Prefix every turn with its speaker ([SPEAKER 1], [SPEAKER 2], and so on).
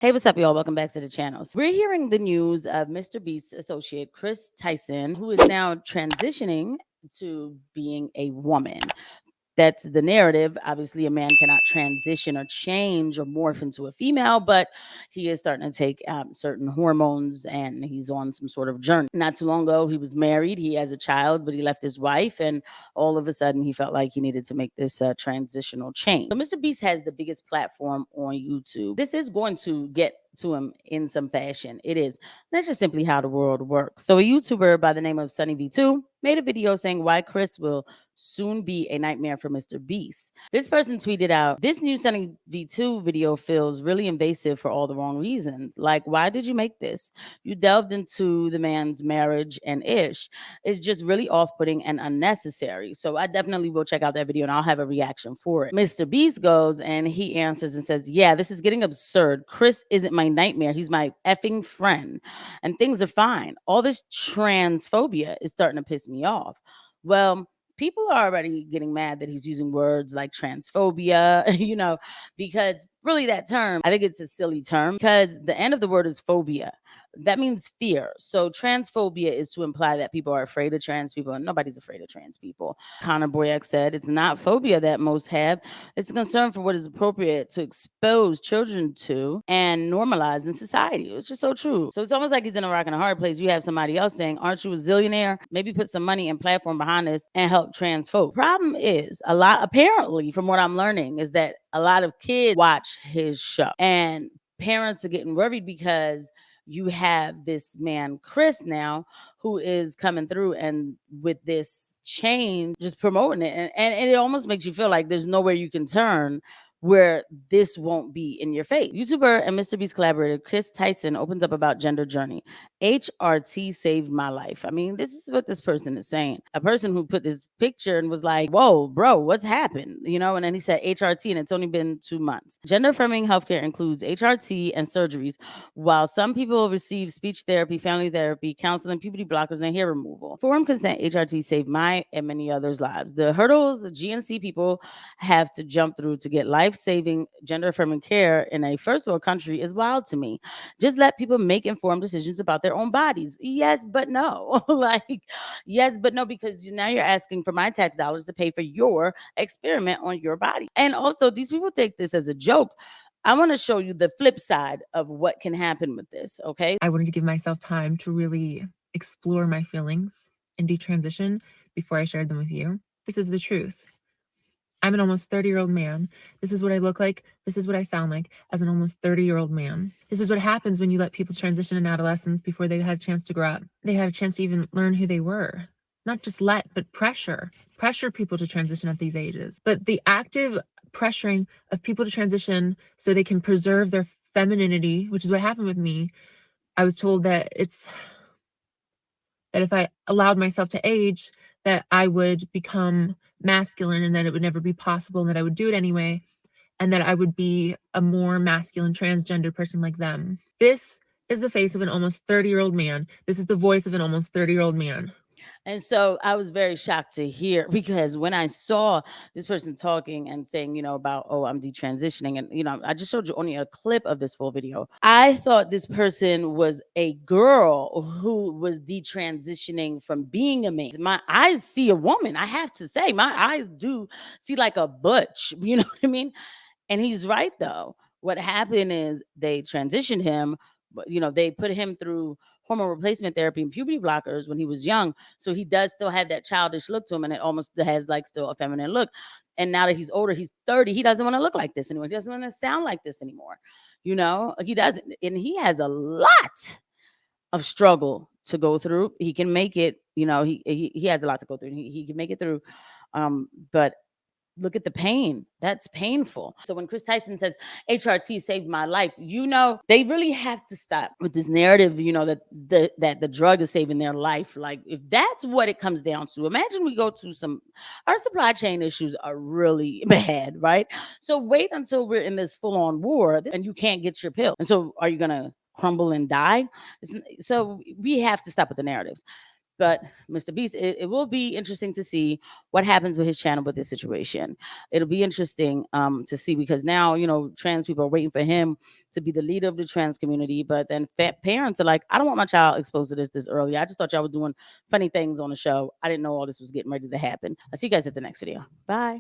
[SPEAKER 1] Hey, what's up, y'all? Welcome back to the channel. We're hearing the news of Mr. Beast's associate, Chris Tyson, who is now transitioning to being a woman. That's the narrative. Obviously, a man cannot transition or change or morph into a female, but he is starting to take certain hormones and he's on some sort of journey. Not too long ago, he was married, he has a child, but he left his wife, and all of a sudden, he felt like he needed to make this transitional change. So, Mr. Beast has the biggest platform on YouTube. This is going to get to him in some fashion. It is. That's just simply how the world works. So, a YouTuber by the name of Sunny V2 made a video saying why Chris will soon be a nightmare for Mr. Beast. This person tweeted out, "This new Sunny V2 video feels really invasive for all the wrong reasons. Like, why did you make this? You delved into the man's marriage and ish. It's just really off putting and unnecessary." So I definitely will check out that video and I'll have a reaction for it. Mr. Beast goes and he answers and says, "Yeah, this is getting absurd. Chris isn't my nightmare. He's my effing friend. And things are fine. All this transphobia is starting to piss me off." Well, people are already getting mad that he's using words like transphobia, because really that term, I think it's a silly term because the end of the word is phobia. That means fear. So transphobia is to imply that people are afraid of trans people, and nobody's afraid of trans people. Connor Boyack said it's not phobia that most have, it's a concern for what is appropriate to expose children to and normalize in society. It's just so true. So it's almost like he's in a rock and a hard place. You have somebody else saying, "Aren't you a zillionaire? Maybe put some money and platform behind this and help trans folk." Problem is, a lot, apparently, from what I'm learning, is that a lot of kids watch his show and parents are getting worried because you have this man, Chris, now who is coming through and with this change, just promoting it. And it almost makes you feel like there's nowhere you can turn where this won't be in your face. YouTuber and Mr. Beast collaborator Chris Tyson opens up about gender journey. HRT saved my life. I mean, this is what this person is saying. A person who put this picture and was like, "Whoa, bro, what's happened?" And then he said HRT, and it's only been 2 months. Gender affirming healthcare includes HRT and surgeries, while some people receive speech therapy, family therapy, counseling, puberty blockers, and hair removal. Informed consent HRT saved my and many others' lives. The hurdles the GNC people have to jump through to get life-saving gender affirming care in a first world country is wild to me. Just let people make informed decisions about their own bodies. Yes, but no. Like, yes, but no, because now you're asking for my tax dollars to pay for your experiment on your body. And also, these people take this as a joke. I want to show you the flip side of what can happen with this, okay?
[SPEAKER 2] I wanted to give myself time to really explore my feelings and detransition before I shared them with you. This is the truth. I'm an almost 30-year-old man. This is what I look like. This is what I sound like as an almost 30-year-old man. This is what happens when you let people transition in adolescence before they had a chance to grow up. They had a chance to even learn who they were. Not just but pressure people to transition at these ages. But the active pressuring of people to transition so they can preserve their femininity, which is what happened with me. I was told that if I allowed myself to age, that I would become masculine and that it would never be possible and that I would do it anyway, and that I would be a more masculine transgender person like them. This is the face of an almost 30-year-old man. This is the voice of an almost 30-year-old man.
[SPEAKER 1] And so I was very shocked to hear, because when I saw this person talking and saying, about, "Oh, I'm detransitioning," and, I just showed you only a clip of this full video. I thought this person was a girl who was detransitioning from being a man. My eyes see a woman. I have to say, my eyes do see like a butch, you know what I mean? And he's right, though. What happened is they transitioned him, but they put him through hormone replacement therapy and puberty blockers when he was young. So he does still have that childish look to him, and it almost has like still a feminine look. And now that he's older, he's 30, he doesn't want to look like this anymore. He doesn't want to sound like this anymore. He doesn't, and he has a lot of struggle to go through. He can make it, he has a lot to go through. He can make it through. But look at the pain. That's painful. So when Chris Tyson says HRT saved my life, they really have to stop with this narrative, that the drug is saving their life. Like, if that's what it comes down to, imagine we go to our supply chain issues are really bad, right? So wait until we're in this full on war and you can't get your pill. And so are you going to crumble and die? So we have to stop with the narratives. But Mr. Beast, it will be interesting to see what happens with his channel with this situation. It'll be interesting to see, because now, trans people are waiting for him to be the leader of the trans community. But then parents are like, I don't want my child exposed to this early. I just thought y'all were doing funny things on the show. I didn't know all this was getting ready to happen. I'll see you guys at the next video. Bye.